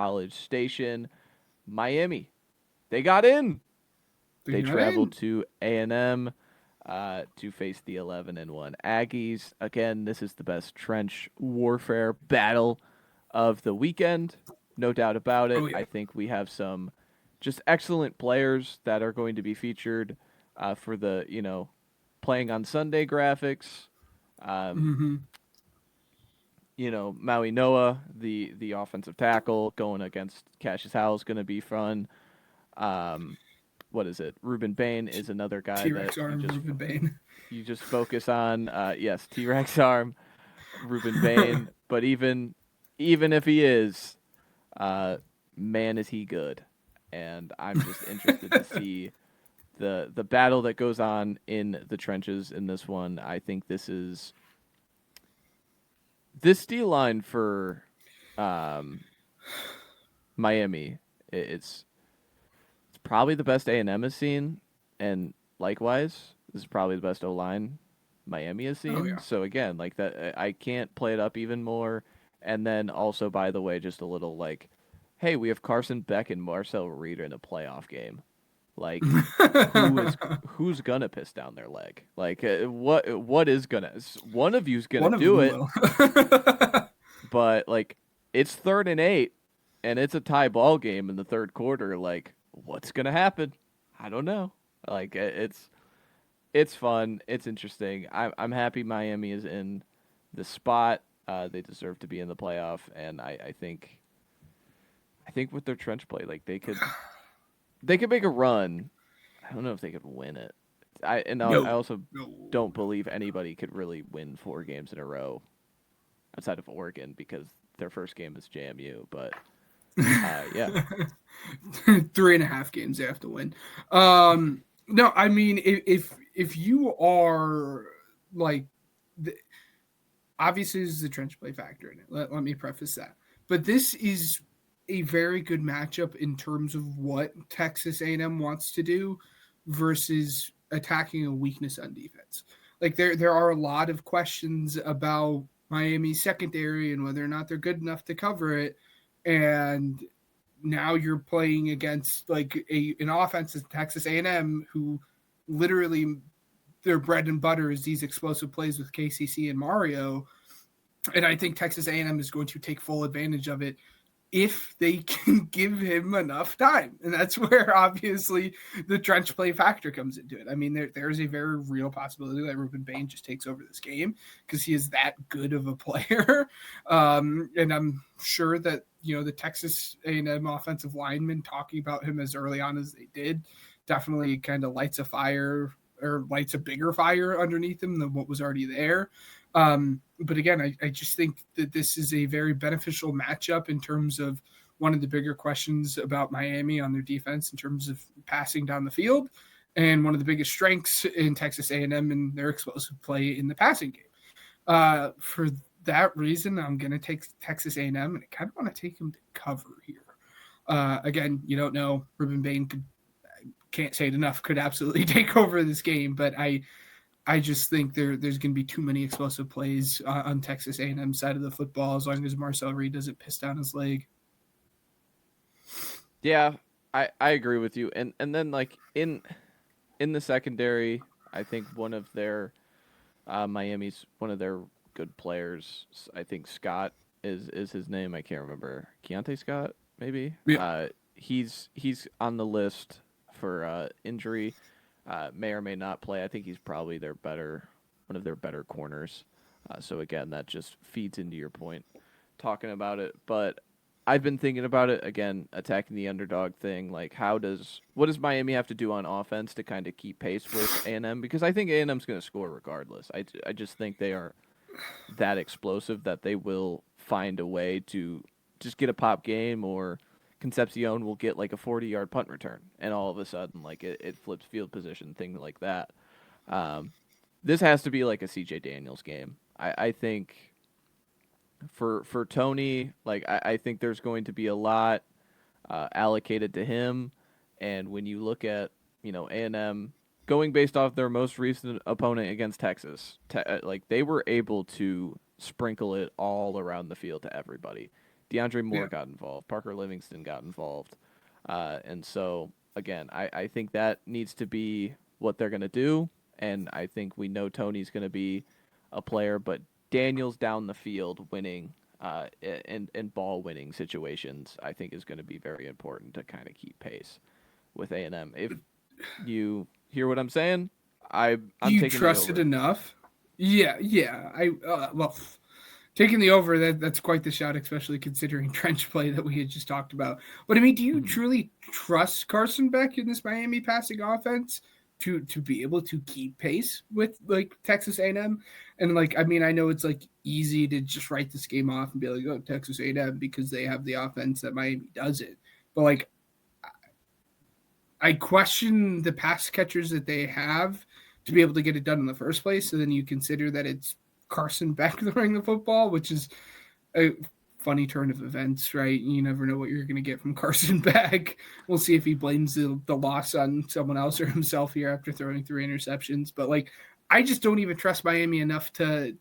College Station. Miami, they got in. They traveled to A&M to face the 11-1 Aggies. Again, this is the best trench warfare battle of the weekend. No doubt about it. Oh yeah. I think we have some just excellent players that are going to be featured for the, playing on Sunday graphics. Um, Mm-hmm. Maui Noah, the offensive tackle, going against Cassius Howell is going to be fun. Um, what is it? Ruben Bain is another guy that T-Rex arm, Ruben Bain. you just focus on. Yes, T Rex arm, Ruben Bain. But even if he is, uh, man, is he good? And I'm just interested to see the battle that goes on in the trenches in this one. I think this D line for um, Miami. It's probably the best A&M has seen, and likewise, this is probably the best O line Miami has Oh seen. yeah. So again, like that, I can't play it up even more. And then also, by the way, just a little like, hey, we have Carson Beck and Marcel Reed in a playoff game. Like, who's gonna piss down their leg? Like, what is gonna? One of you's gonna One of do them it, will. but like, it's 3rd and 8, and it's a tie ball game in the third quarter. Like, what's gonna happen? I don't know. Like, it's fun. It's interesting. I'm happy Miami is in the spot. They deserve to be in the playoff, and I think with their trench play, like they could make a run. I don't know if they could win it. I No. also No. don't believe anybody could really win 4 games in a row outside of Oregon because their first game is JMU. But yeah, 3.5 games they have to win. No, I mean if you are like, the, obviously there's the trench play factor in it. Let me preface that, but this is a very good matchup in terms of what Texas A&M wants to do versus attacking a weakness on defense. Like there are a lot of questions about Miami's secondary and whether or not they're good enough to cover it, and now you're playing against like an offense of Texas A&M who literally their bread and butter is these explosive plays with KCC and Mario, and I think Texas A&M is going to take full advantage of it if they can give him enough time. And that's where obviously the trench play factor comes into it. I mean, there's a very real possibility that Ruben Bain just takes over this game because he is that good of a player. And I'm sure that, the Texas A&M offensive linemen talking about him as early on as they did definitely kind of lights a fire or lights a bigger fire underneath him than what was already there. But again, I just think that this is a very beneficial matchup in terms of one of the bigger questions about Miami on their defense in terms of passing down the field, and one of the biggest strengths in Texas A&M in their explosive play in the passing game. For that reason, I'm going to take Texas A&M, and I kind of want to take them to cover here. Again, you don't know. Ruben Bain can't say it enough, could absolutely take over this game, but I just think there's going to be too many explosive plays on Texas A&M side of the football as long as Marcel Reed doesn't piss down his leg. yeah, I agree with you. And then like in the secondary, I think one of their Miami's one of their good players. I think Scott is his name. I can't remember. Keontae Scott, maybe. Yeah. He's on the list for injury. May or may not play. I think he's probably one of their better corners. So again, that just feeds into your point talking about it. But I've been thinking about it again, attacking the underdog thing. Like, what does Miami have to do on offense to kind of keep pace with A&M? Because I think A&M's going to score regardless. I just think they are that explosive that they will find a way to just get a pop game, or Concepcion will get like a 40-yard punt return, and all of a sudden, like it flips field position, things like that. Um, this has to be like a CJ Daniels game. I think for Tony, like I think there's going to be a lot allocated to him, and when you look at A&M going based off their most recent opponent against Texas, like they were able to sprinkle it all around the field to everybody. DeAndre Moore Yeah. got involved. Parker Livingston got involved. And so, again, I think that needs to be what they're going to do. And I think we know Tony's going to be a player, but Daniels down the field winning and ball winning situations, I think is going to be very important to kind of keep pace with A&M. If you hear what I'm saying, Do I'm you taking the trust it over. enough? Yeah, yeah. Well, taking the over, that's quite the shot, especially considering trench play that we had just talked about. But I mean, do you Mhm. truly trust Carson Beck in this Miami passing offense to be able to keep pace with like Texas A&M? And like, I mean, I know it's like easy to just write this game off and be like, oh, Texas A&M because they have the offense that Miami doesn't. But like, I question the pass catchers that they have to be able to get it done in the first place. So then you consider that it's Carson Beck throwing the football, which is a funny turn of events, right? You never know what you're going to get from Carson Beck. We'll see if he blames the loss on someone else or himself here after throwing 3 interceptions. But like, I just don't even trust Miami enough to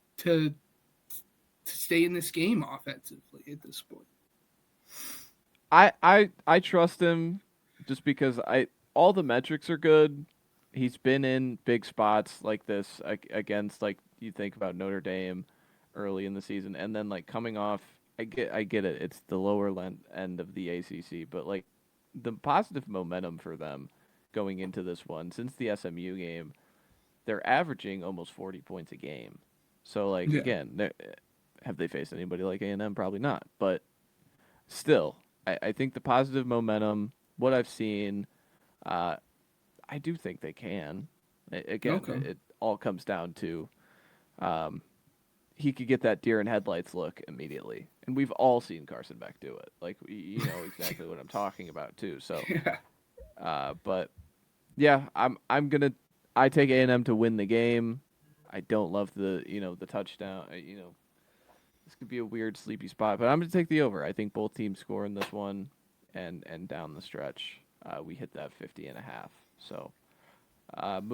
stay in this game offensively at this point. I trust him just because I all the metrics are good. He's been in big spots like this against like you think about Notre Dame early in the season, and then like coming off. I get it. It's the lower end of the ACC, but like the positive momentum for them going into this one since the SMU game, they're averaging almost 40 points a game. So like Yeah. again, have they faced anybody like A&M? Probably not, but still, I think the positive momentum, what I've seen, uh, I do think they can. Again, Okay. it all comes down to um, he could get that deer in headlights look immediately, and we've all seen Carson Beck do it. Like you know exactly what I'm talking about too. So, Yeah. but yeah, I take A&M to win the game. I don't love the touchdown. This could be a weird sleepy spot, but I'm going to take the over. I think both teams score in this one, and down the stretch, we hit that 50 and a half. So, moving